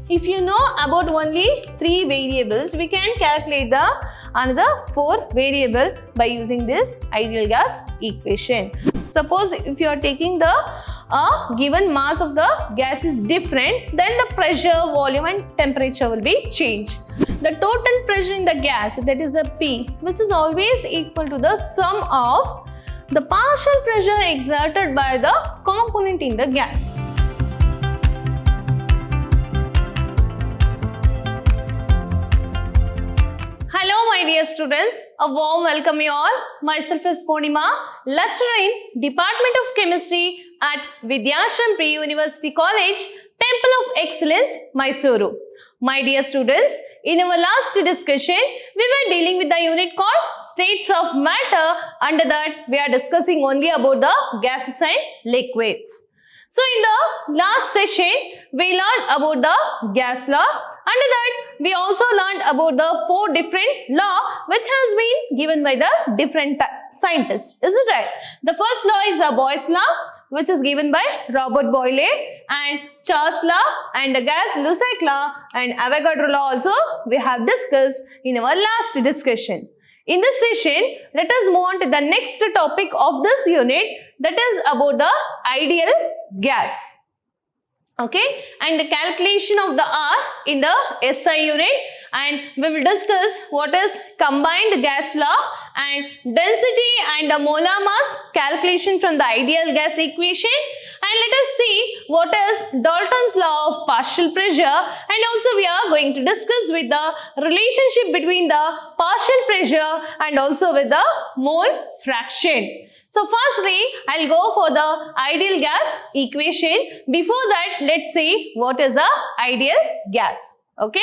If you know about only 3 variables, we can calculate the another 4 variable by using this ideal gas equation. Suppose if you are taking the given mass of the gas is different, then the pressure, volume and temperature will be changed. The total pressure in the gas, that is a P, which is always equal to the sum of the partial pressure exerted by the component in the gas. Hello my dear students, a warm welcome you all. Myself is Purnima, lecturer in Department of Chemistry at Vidhyaashram Pre-University College, Temple of Excellence, Mysuru. My dear students, in our last discussion, we were dealing with the unit called States of Matter. Under that, we are discussing only about the gases and liquids. So in the last session, we learned about the gas law. Under that, we also learned about the 4 different laws which has been given by the different scientists. Is it right? The first law is the Boyle's law, which is given by Robert Boyle, and Charles law, and the gas-Lussac law, and Avogadro law also we have discussed in our last discussion. In this session, let us move on to the next topic of this unit, that is about the ideal gas. Okay, and the calculation of the R in the SI unit, and we will discuss what is combined gas law and density and the molar mass calculation from the ideal gas equation, and let us see what is Dalton's law of partial pressure, and also we are going to discuss with the relationship between the partial pressure and also with the mole fraction. So firstly, I'll go for the ideal gas equation. Before that, let's see what is the ideal gas. Okay.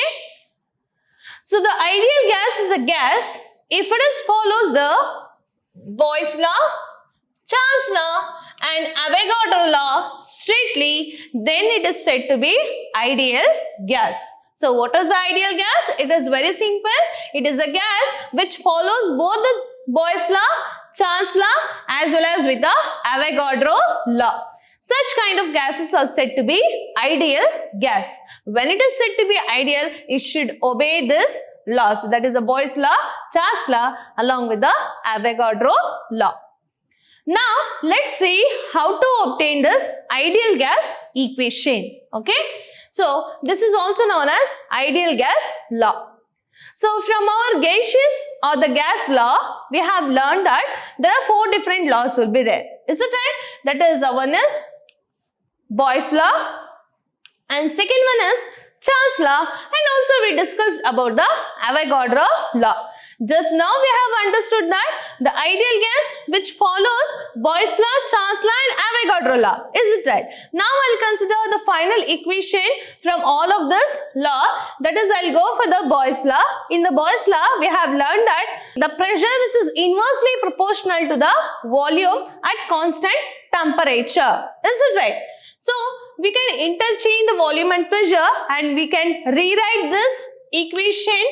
So the ideal gas is a gas if it is follows the Boyle's law, Charles law and Avogadro law strictly, then it is said to be ideal gas. So what is the ideal gas? It is very simple. It is a gas which follows both the Boyle's law, Charles law as well as with the Avogadro law. Such kind of gases are said to be ideal gas. When it is said to be ideal, it should obey this laws, that is the Boyle's law, Charles law along with the Avogadro law. Now let's see how to obtain this ideal gas equation. Okay, so this is also known as ideal gas law. So from our gaseous or the gas law, we have learned that there are 4 different laws will be there. Is it right? That is one is Boyle's law and second one is Charles law, and also we discussed about the Avogadro law. Just now we have understood that the ideal gas which follows Boyle's law, Charles law and Avogadro law. Is it right? Now I'll consider the final equation from all of this law. That is, I'll go for the Boyle's law. In the Boyle's law, we have learned that the pressure which is inversely proportional to the volume at constant temperature. Is it right? So we can interchange the volume and pressure, and we can rewrite this equation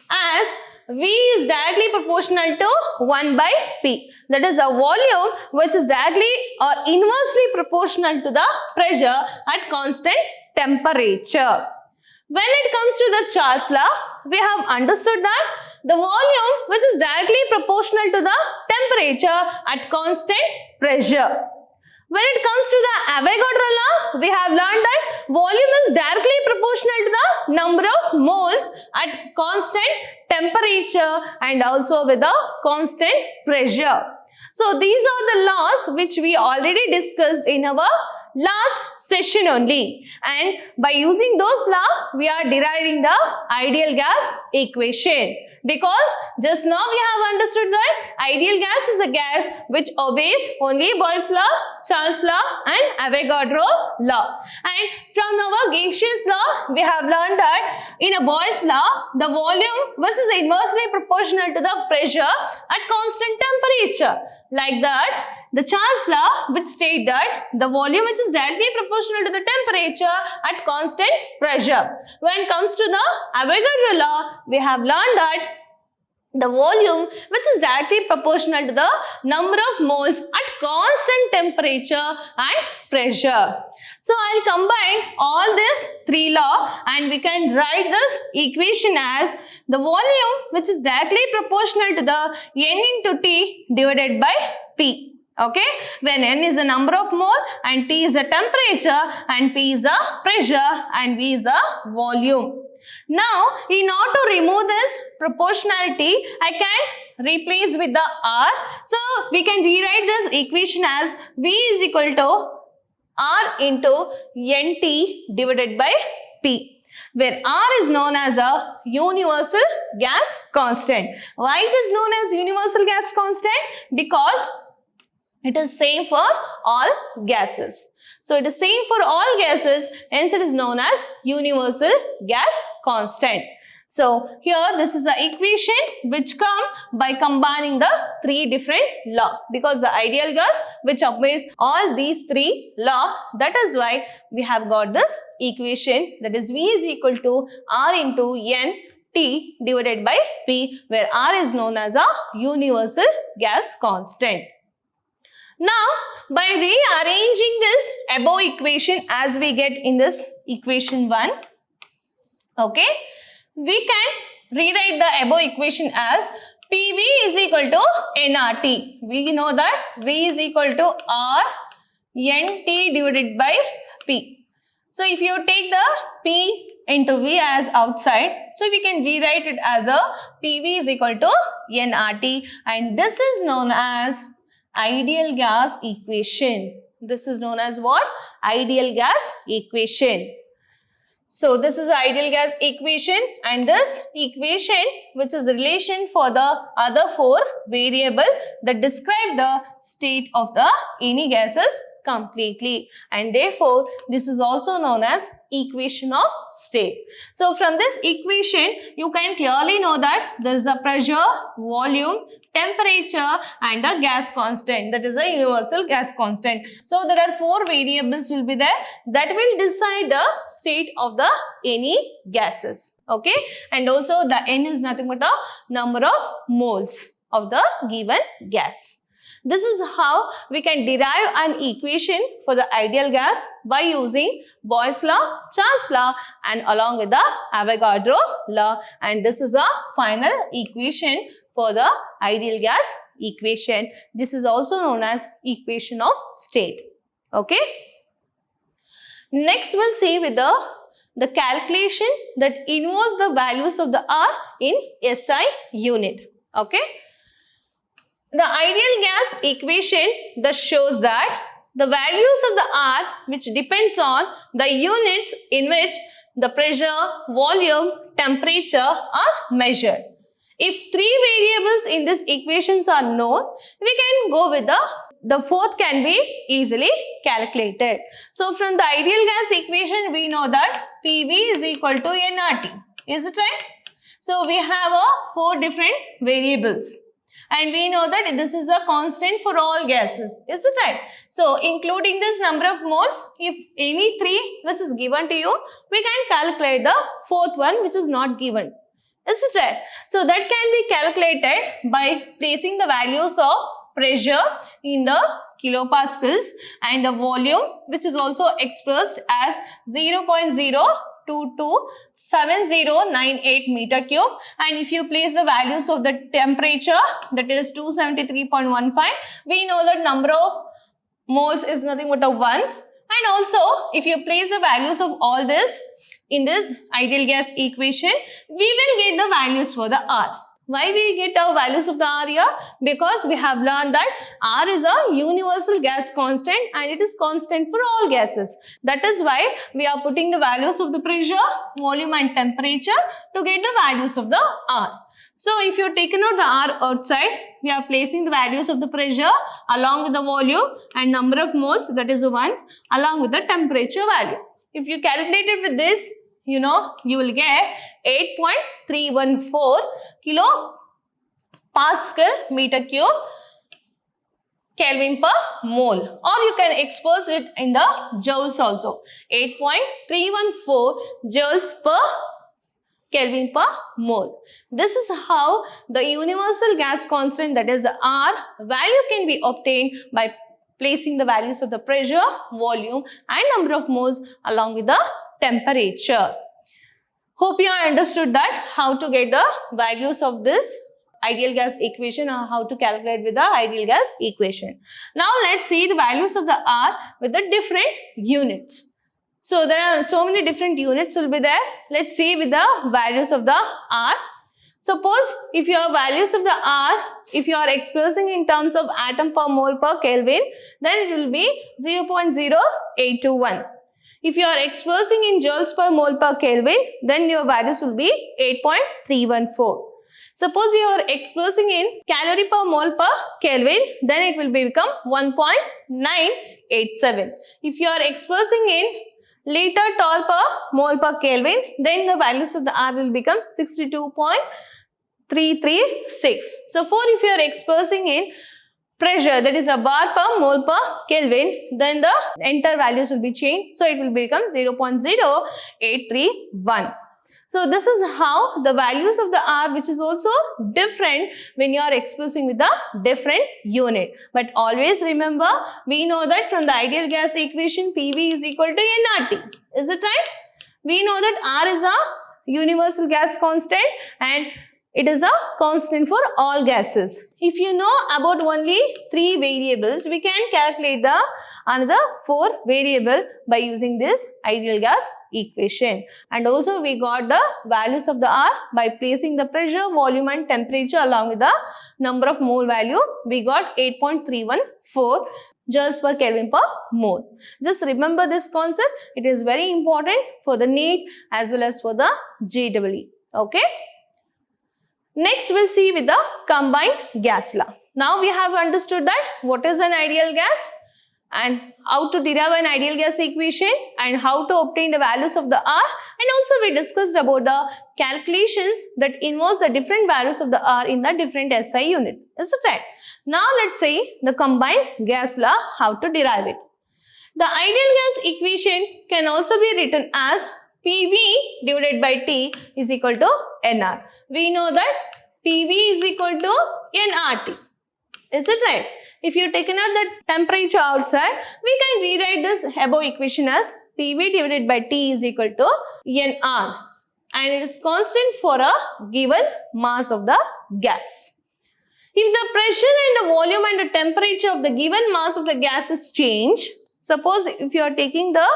as V is directly proportional to 1 by P. That is a volume which is directly or inversely proportional to the pressure at constant temperature. When it comes to the Charles law, we have understood that the volume which is directly proportional to the temperature at constant pressure. When it comes to the Avogadro law, we have learned that volume is directly proportional to the number of moles at constant temperature and also with a constant pressure. So these are the laws which we already discussed in our last session only, and by using those laws, we are deriving the ideal gas equation. Because just now we have understood that ideal gas is a gas which obeys only Boyle's law, Charles law and Avogadro law. And from our gaseous law, we have learned that in a Boyle's law, the volume which is inversely proportional to the pressure at constant temperature. Like that, the Charles law which states that the volume which is directly proportional to the temperature at constant pressure. When it comes to the Avogadro law, we have learned that the volume which is directly proportional to the number of moles at constant temperature and pressure. So I'll combine all these three laws and we can write this equation as the volume which is directly proportional to the N into T divided by P. Okay, when N is the number of mole and T is the temperature and P is the pressure and V is the volume. Now, in order to remove this proportionality, I can replace with the R. So, we can rewrite this equation as V is equal to R into NT divided by P, where R is known as a universal gas constant. Why it is known as universal gas constant? Because it is same for all gases. So, it is same for all gases, hence it is known as universal gas constant. So, here this is the equation which come by combining the three different laws, because the ideal gas which obeys all these three laws, that is why we have got this equation, that is V is equal to R into N T divided by P, where R is known as a universal gas constant. Now, by rearranging this above equation as we get in this equation 1, okay, we can rewrite the above equation as PV is equal to nRT. We know that V is equal to R NT divided by P. So, if you take the P into V as outside, so we can rewrite it as a PV is equal to nRT, and this is known as ideal gas equation. This is known as what? Ideal gas equation. So, this is the ideal gas equation, and this equation which is relation for the other four variables that describe the state of the any gases completely, and therefore this is also known as equation of state. So, from this equation you can clearly know that there is a pressure, volume, temperature and a gas constant, that is a universal gas constant. So, there are four variables will be there that will decide the state of the any gases. Okay, and also the N is nothing but the number of moles of the given gas. This is how we can derive an equation for the ideal gas by using Boyle's law, Chance law and along with the Avogadro law, and this is a final equation for the ideal gas equation. This is also known as equation of state. Okay. Next we'll see with the calculation that involves the values of the R in SI unit. Okay. The ideal gas equation that shows that the values of the R which depends on the units in which the pressure, volume, temperature are measured. If three variables in this equations are known, we can go with the fourth can be easily calculated. So, from the ideal gas equation, we know that PV is equal to nRT. Is it right? So, we have four different variables. And we know that this is a constant for all gases. Is it right? So, including this number of moles, if any three which is given to you, we can calculate the fourth one which is not given. Is it right? So, that can be calculated by placing the values of pressure in the kilopascals and the volume which is also expressed as 0.0227098 meter cube, and if you place the values of the temperature, that is 273.15, we know that number of moles is nothing but a 1, and also if you place the values of all this in this ideal gas equation, we will get the values for the R. Why we get our values of the R here? Because we have learned that R is a universal gas constant and it is constant for all gases. That is why we are putting the values of the pressure, volume and temperature to get the values of the R. So, if you taken out the R outside, we are placing the values of the pressure along with the volume and number of moles, that is 1, along with the temperature value. If you calculate it with this, you know, you will get 8.314 kilopascal meter cube Kelvin per mole, or you can express it in the joules also, 8.314 joules per Kelvin per mole. This is how the universal gas constant, that is R, value can be obtained by placing the values of the pressure, volume and number of moles along with the temperature. Hope you have understood that how to get the values of this ideal gas equation or how to calculate with the ideal gas equation. Now let's see the values of the R with the different units. So there are so many different units will be there. Let's see with the values of the R. Suppose if your values of the R, if you are expressing in terms of atom per mole per Kelvin, then it will be 0.0821. If you are expressing in joules per mole per Kelvin, then your values will be 8.314. Suppose you are expressing in calorie per mole per Kelvin, then it will become 1.987. If you are expressing in liter torr per mole per Kelvin, then the values of the R will become 62.336. So, if you are expressing in pressure, that is a bar per mole per Kelvin, then the entire values will be changed. So, it will become 0.0831. So, this is how the values of the R, which is also different when you are expressing with the different unit. But always remember, we know that from the ideal gas equation, PV is equal to nRT. Is it right? We know that R is a universal gas constant and it is a constant for all gases. If you know about only 3 variables, we can calculate the another 4 variable by using this ideal gas equation. And also we got the values of the R by placing the pressure, volume and temperature along with the number of mole value. We got 8.314 joules per Kelvin per mole. Just remember this concept. It is very important for the NEET as well as for the JEE. Okay. Next we'll see with the combined gas law. Now we have understood that what is an ideal gas and how to derive an ideal gas equation and how to obtain the values of the R, and also we discussed about the calculations that involves the different values of the R in the different SI units. Is it right? Now let's see the combined gas law, how to derive it. The ideal gas equation can also be written as PV divided by T is equal to NR. We know that PV is equal to nRT. Is it right? If you taken out the temperature outside, we can rewrite this above equation as PV divided by T is equal to NR, and it is constant for a given mass of the gas. If the pressure and the volume and the temperature of the given mass of the gas is changed, suppose if you are taking the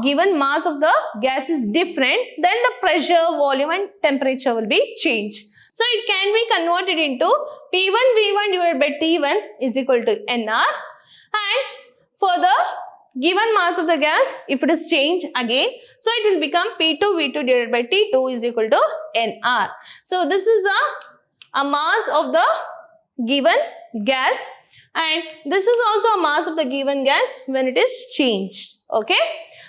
given mass of the gas is different, then the pressure, volume and temperature will be changed. So, it can be converted into P1V1 divided by T1 is equal to NR, and for the given mass of the gas, if it is changed again, so it will become P2V2 divided by T2 is equal to NR. So, this is a mass of the given gas, and this is also a mass of the given gas when it is changed. Okay.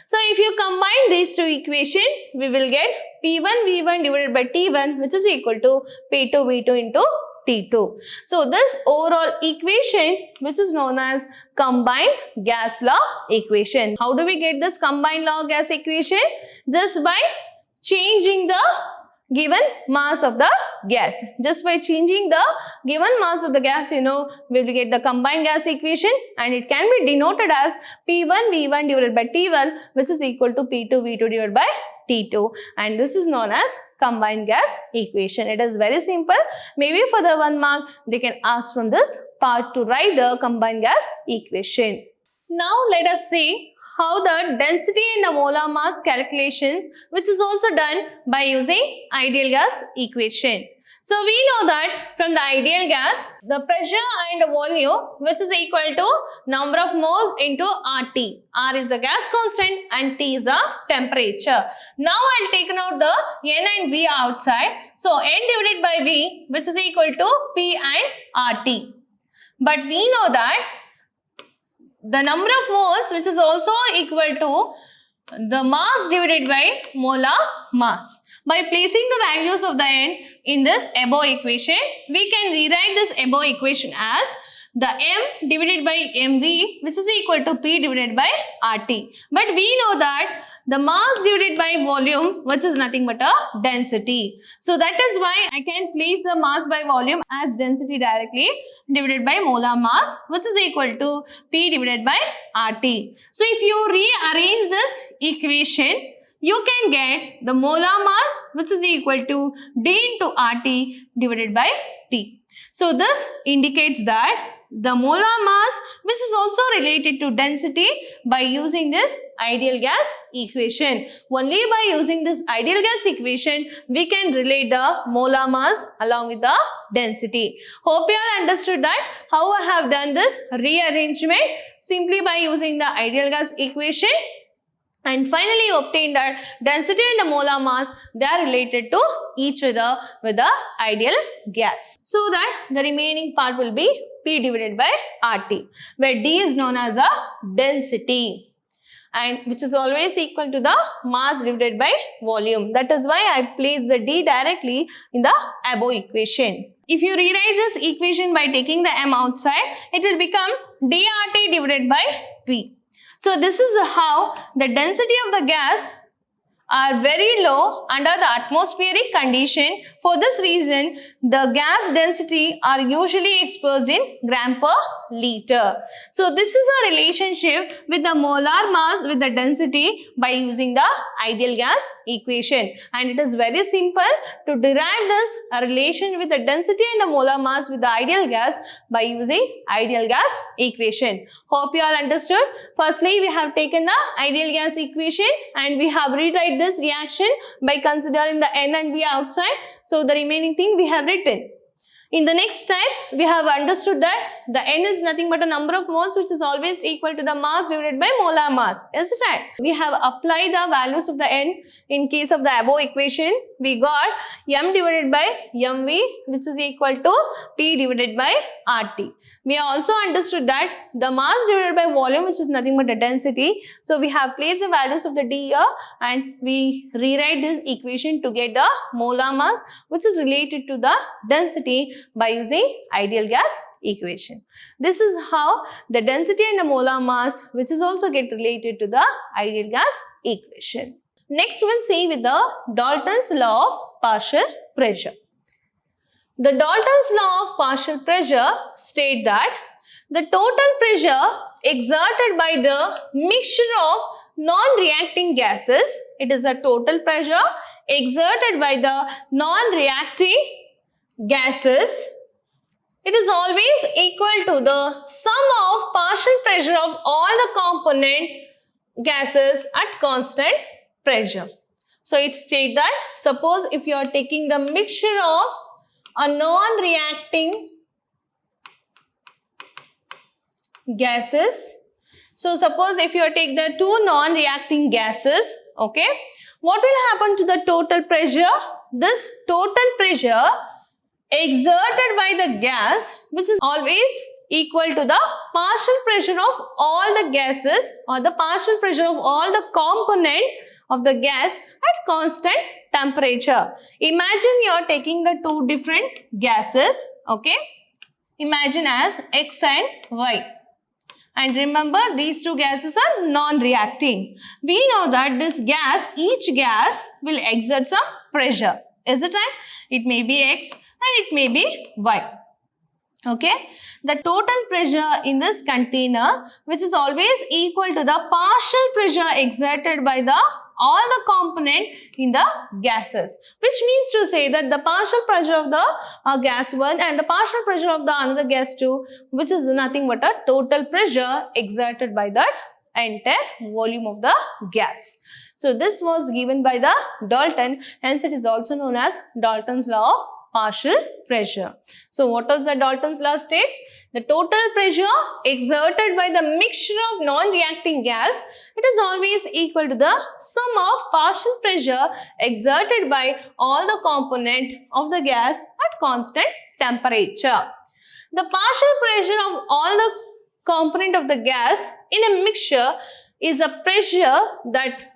So, if you combine these two equations, we will get P1V1 divided by T1, which is equal to P2V2 into T2. So, this overall equation, which is known as combined gas law equation. How do we get this combined law gas equation? Just by changing the given mass of the gas. Just by changing the given mass of the gas, we will get the combined gas equation, and it can be denoted as P1V1 divided by T1, which is equal to P2V2 divided by T2, and this is known as combined gas equation. It is very simple. Maybe for the 1 mark, they can ask from this part to write the combined gas equation. Now let us see how the density and the molar mass calculations, which is also done by using ideal gas equation. So, we know that from the ideal gas, the pressure and the volume, which is equal to number of moles into RT. R is a gas constant and T is a temperature. Now, I will take out the N and V outside. So, N divided by V, which is equal to P and RT. But we know that the number of moles, which is also equal to the mass divided by molar mass. By placing the values of the N in this above equation, we can rewrite this above equation as the M divided by MV, which is equal to P divided by RT. But we know that the mass divided by volume, which is nothing but a density. So that is why I can place the mass by volume as density directly divided by molar mass, which is equal to P divided by RT. So if you rearrange this equation, you can get the molar mass, which is equal to D into RT divided by T. So this indicates that the molar mass, which is also related to density, by using this ideal gas equation. Only by using this ideal gas equation, we can relate the molar mass along with the density. Hope you all understood that how I have done this rearrangement simply by using the ideal gas equation. And finally, you obtain that density and the molar mass, they are related to each other with the ideal gas. So that the remaining part will be P divided by RT, where D is known as a density, and which is always equal to the mass divided by volume. That is why I place the D directly in the above equation. If you rewrite this equation by taking the M outside, it will become dRT divided by P. So this is how the density of the gas are very low under the atmospheric condition. For this reason, the gas density are usually expressed in gram per liter. So this is a relationship with the molar mass with the density by using the ideal gas equation. And it is very simple to derive this relation with the density and the molar mass with the ideal gas by using ideal gas equation. Hope you all understood. Firstly, we have taken the ideal gas equation and we have rewrite this reaction by considering the N and V outside. So the remaining thing we have written. In the next step, we have understood that the N is nothing but a number of moles which is always equal to the mass divided by molar mass. Is it right? We have applied the values of the N in case of the above equation. We got M divided by MV, which is equal to P divided by RT. We also understood that the mass divided by volume, which is nothing but the density. So we have placed the values of the D here and we rewrite this equation to get the molar mass, which is related to the density by using ideal gas equation. This is how the density and the molar mass, which is also get related to the ideal gas equation. Next, we'll see with the Dalton's law of partial pressure. The Dalton's law of partial pressure state that the total pressure exerted by the mixture of non-reacting gases, it is a total pressure exerted by the non-reacting gases, it is always equal to the sum of partial pressure of all the component gases at constant pressure. So it states that suppose if you are taking the mixture of a non-reacting gases. So suppose if you take the two non-reacting gases, okay, what will happen to the total pressure? This total pressure exerted by the gas, which is always equal to the partial pressure of all the gases or the partial pressure of all the component of the gas at constant temperature. Imagine you are taking the two different gases, okay? Imagine as X and Y. And remember, these two gases are non-reacting. We know that this gas, each gas will exert some pressure. Is it right? It may be X and it may be Y. Okay? The total pressure in this container, which is always equal to the partial pressure exerted by the all the component in the gases, which means to say that the partial pressure of the gas 1 and the partial pressure of the another gas 2, which is nothing but a total pressure exerted by that entire volume of the gas. So this was given by the Dalton, hence it is also known as Dalton's law of partial pressure. So what does the Dalton's law states? The total pressure exerted by the mixture of non-reacting gas, it is always equal to the sum of partial pressure exerted by all the component of the gas at constant temperature. The partial pressure of all the component of the gas in a mixture is a pressure that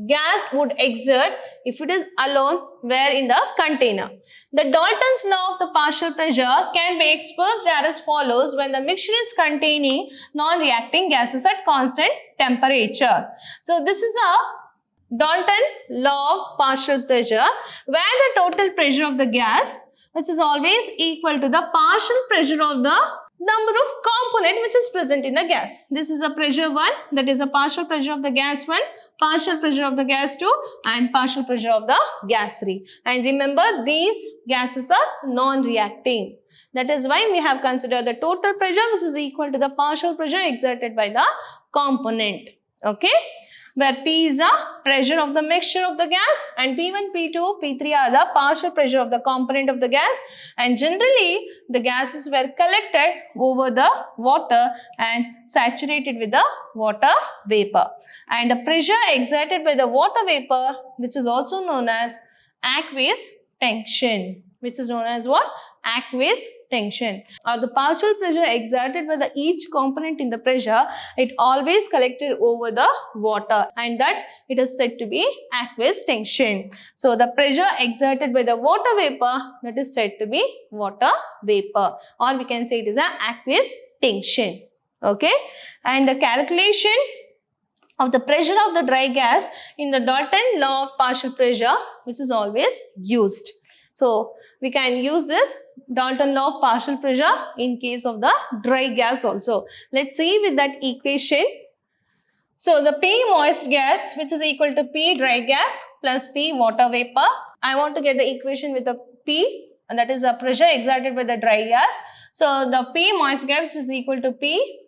gas would exert if it is alone where in the container. The Dalton's law of the partial pressure can be expressed as follows when the mixture is containing non-reacting gases at constant temperature. So this is a Dalton law of partial pressure, where the total pressure of the gas, which is always equal to the partial pressure of the number of component which is present in the gas. This is a pressure 1, that is a partial pressure of the gas 1, partial pressure of the gas 2 and partial pressure of the gas 3. And remember, these gases are non-reacting. That is why we have considered the total pressure which is equal to the partial pressure exerted by the component. Okay, where P is the pressure of the mixture of the gas and P1, P2, P3 are the partial pressure of the component of the gas, and generally the gases were collected over the water and saturated with the water vapor. And the pressure exerted by the water vapor, which is also known as aqueous tension, which is known as what? Aqueous tension, or the partial pressure exerted by each component in the pressure, it always collected over the water, and that it is said to be aqueous tension. So the pressure exerted by the water vapor, that is said to be water vapor, or we can say it is an aqueous tension. Okay, and the calculation of the pressure of the dry gas in the Dalton law of partial pressure, which is always used. So we can use this Dalton law of partial pressure in case of the dry gas also. Let's see with that equation. So the P moist gas, which is equal to P dry gas plus P water vapor. I want to get the equation with the P, and that is the pressure exerted by the dry gas. So the P moist gas is equal to P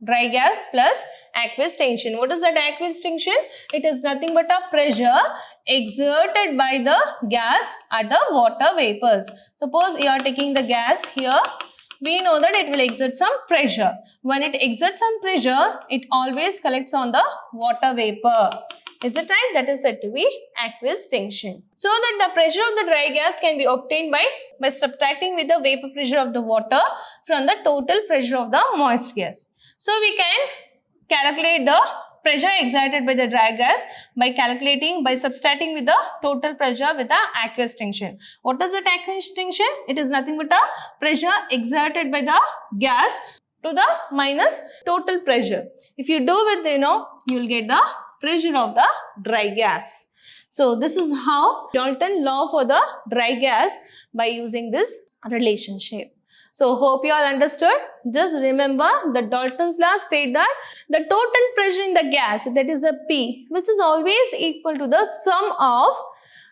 dry gas plus aqueous tension. What is that aqueous tension? It is nothing but a pressure exerted by the gas at the water vapors. Suppose you are taking the gas here, we know that it will exert some pressure. When it exerts some pressure, it always collects on the water vapor. Is it right? That is said to be aqueous tension. So that the pressure of the dry gas can be obtained by subtracting with the vapor pressure of the water from the total pressure of the moist gas. So we can calculate the pressure exerted by the dry gas by subtracting with the total pressure with the aqueous tension. What is that aqueous tension? It is nothing but a pressure exerted by the gas to the minus total pressure. If you do with, you will get the pressure of the dry gas. So this is how Dalton law for the dry gas by using this relationship. So hope you all understood. Just remember the Dalton's law state that the total pressure in the gas, that is a P, which is always equal to the sum of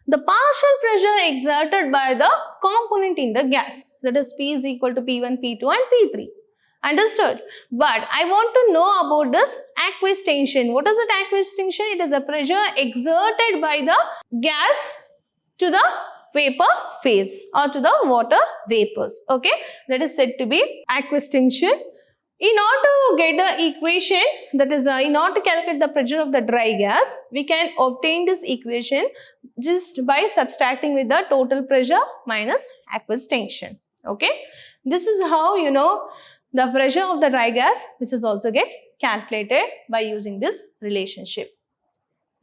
the partial pressure exerted by the component in the gas. That is P is equal to P1, P2 and P3. Understood? But I want to know about this aqueous tension. What is that aqueous tension? It is a pressure exerted by the gas to the vapor phase or to the water vapors. Okay, that is said to be aqueous tension. In order to get the equation, that is in order to calculate the pressure of the dry gas, we can obtain this equation just by subtracting with the total pressure minus aqueous tension. Okay, this is how the pressure of the dry gas, which is also get calculated by using this relationship.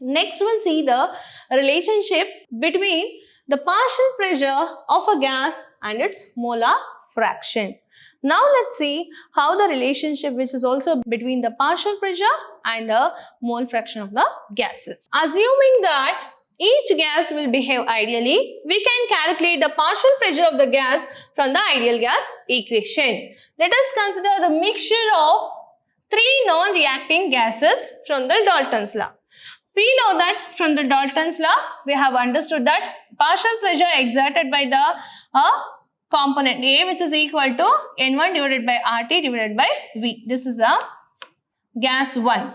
Next, we'll see the relationship between the partial pressure of a gas and its molar fraction. Now let's see how the relationship which is also between the partial pressure and the mole fraction of the gases. Assuming that each gas will behave ideally, we can calculate the partial pressure of the gas from the ideal gas equation. Let us consider the mixture of three non-reacting gases from the Dalton's law. We know that from the Dalton's law, we have understood that partial pressure exerted by the component A, which is equal to N1 divided by RT divided by V. This is a gas 1.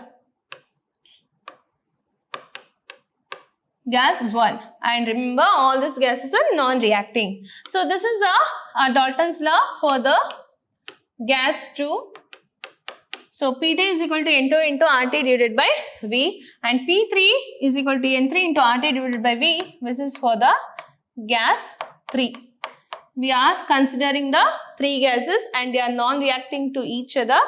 Gas 1. And remember, all these gases are non-reacting. So this is a Dalton's law for the gas 2. So P2 is equal to N2 into RT divided by V, and P3 is equal to N3 into RT divided by V, which is for the gas 3. We are considering the three gases and they are non-reacting to each other.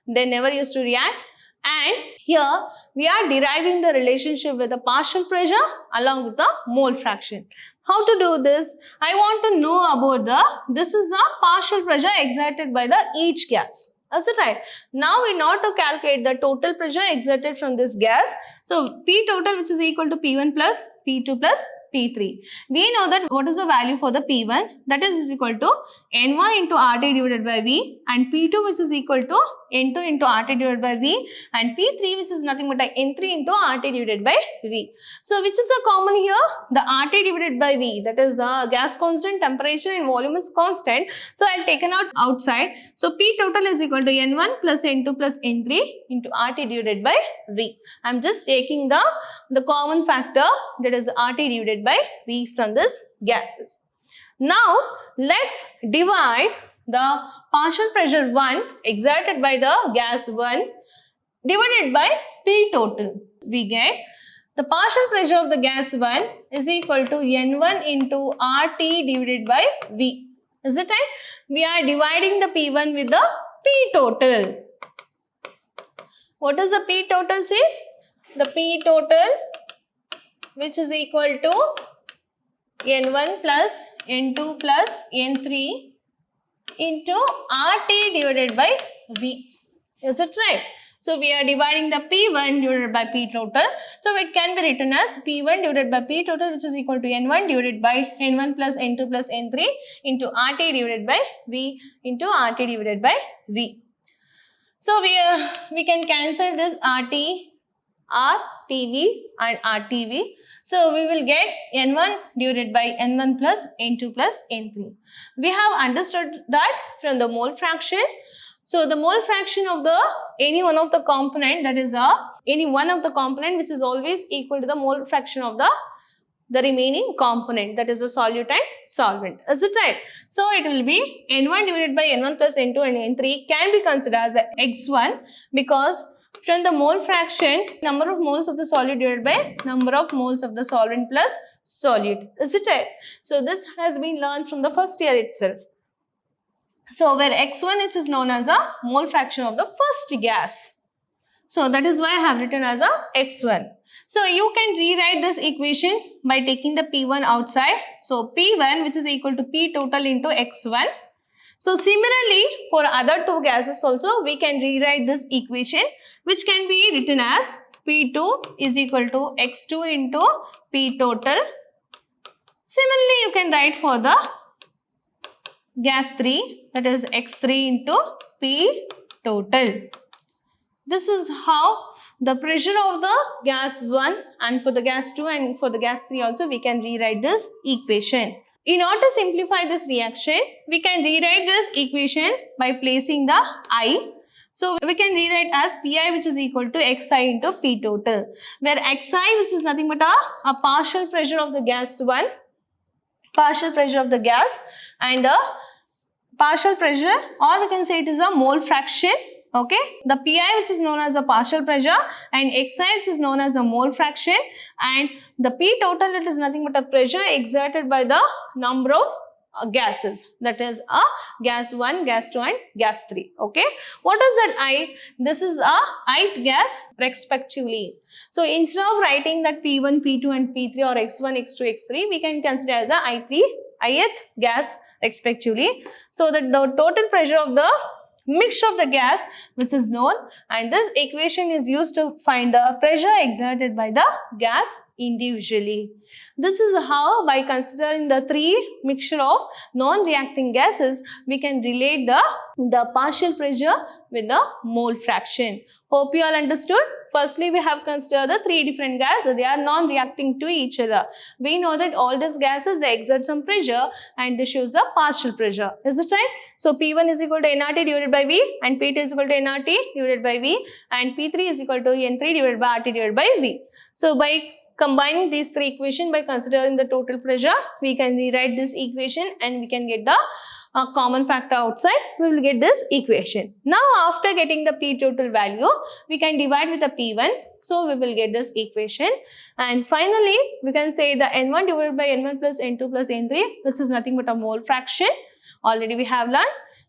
They never used to react. And here we are deriving the relationship with the partial pressure along with the mole fraction. How to do this? I want to know about this is a partial pressure exerted by the each gas. Is it right? Now we know to calculate the total pressure exerted from this gas. So P total, which is equal to P1 plus P2 plus P3. We know that what is the value for the P1, that is equal to N1 into RT divided by V, and P2 which is equal to N2 into RT divided by V, and P3 which is nothing but N3 into RT divided by V. So which is the common here? The RT divided by V, that is gas constant, temperature and volume is constant. So I'll take it out outside. So P total is equal to N1 plus N2 plus N3 into RT divided by V. I'm just taking the common factor, that is RT divided by V from this gases. Now let's divide the partial pressure 1 exerted by the gas 1 divided by P total. We get the partial pressure of the gas 1 is equal to N1 into RT divided by V. Is it right? We are dividing the P1 with the P total. What does the P total says? The P total, which is equal to N1 plus N2 plus N3 into RT divided by V. Is it right? So we are dividing the P1 divided by P total. So it can be written as P1 divided by P total, which is equal to N1 divided by N1 plus N2 plus N3 into RT divided by V into RT divided by V. So we can cancel this RT, RTV and RTV. So we will get N1 divided by N1 plus N2 plus N3. We have understood that from the mole fraction. So the mole fraction of the any one of the component, that is any one of the component, which is always equal to the mole fraction of the remaining component, that is the solute and solvent. Is it right? So it will be N1 divided by N1 plus N2 and N3 can be considered as X1, because from the mole fraction, number of moles of the solute divided by number of moles of the solvent plus solute. Is it right? So this has been learned from the first year itself. So where X1 it is known as a mole fraction of the first gas. So that is why I have written as a X1. So you can rewrite this equation by taking the P1 outside. So P1, which is equal to P total into X1. So similarly, for other two gases also, we can rewrite this equation, which can be written as P2 is equal to X2 into P total. Similarly, you can write for the gas 3, that is X3 into P total. This is how the pressure of the gas 1, and for the gas 2 and for the gas 3 also we can rewrite this equation. In order to simplify this reaction, we can rewrite this equation by placing the I. So we can rewrite as Pi, which is equal to Xi into P total, where Xi, which is nothing but a partial pressure of the gas 1, partial pressure of the gas, and a partial pressure, or we can say it is a mole fraction. Okay, the Pi, which is known as a partial pressure, and Xi, which is known as a mole fraction, and the P total, it is nothing but a pressure exerted by the number of gases, that is a gas 1, gas 2 and gas 3. Okay, what is that I? This is a ith gas respectively. So instead of writing that P1, P2 and P3 or X1, X2, X3, we can consider as a ith gas respectively. So that the total pressure of the mixture of the gas which is known, and this equation is used to find the pressure exerted by the gas individually. This is how, by considering the three mixture of non-reacting gases, we can relate the partial pressure with the mole fraction. Hope you all understood. Firstly, we have considered the three different gases. They are non-reacting to each other. We know that all these gases, they exert some pressure, and this shows the partial pressure. Is it right? So P1 is equal to nRT divided by V, and P2 is equal to nRT divided by V, and P3 is equal to N3 divided by RT divided by V. So by combining these three equations, by considering the total pressure, we can rewrite this equation and we can get the common factor outside. We will get this equation. Now after getting the P total value, we can divide with the P1. So we will get this equation, and finally we can say the N1 divided by N1 plus N2 plus N3, which is nothing but a mole fraction. Already we have learned.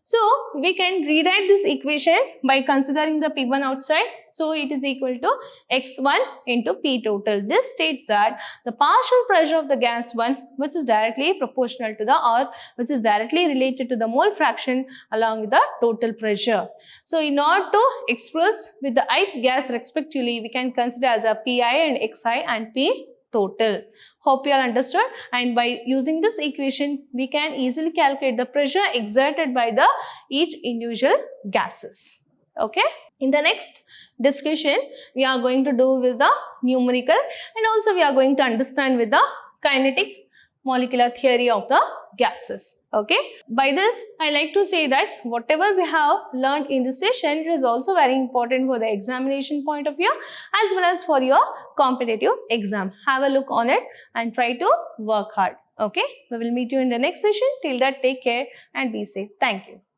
So we can rewrite this equation by considering the P1 outside. So it is equal to X1 into P total. This states that the partial pressure of the gas 1, which is directly proportional to the, or which is directly related to the mole fraction along with the total pressure. So in order to express with the ith gas respectively, we can consider as a Pi and Xi and P total. Hope you all understood, and by using this equation we can easily calculate the pressure exerted by the each individual gases. Okay, in the next discussion we are going to do with the numerical, and also we are going to understand with the kinetic molecular theory of the gases. Okay, by this I like to say that whatever we have learned in this session, it is also very important for the examination point of view as well as for your competitive exam. Have a look on it and try to work hard. Okay, we will meet you in the next session. Till that, take care and be safe. Thank you.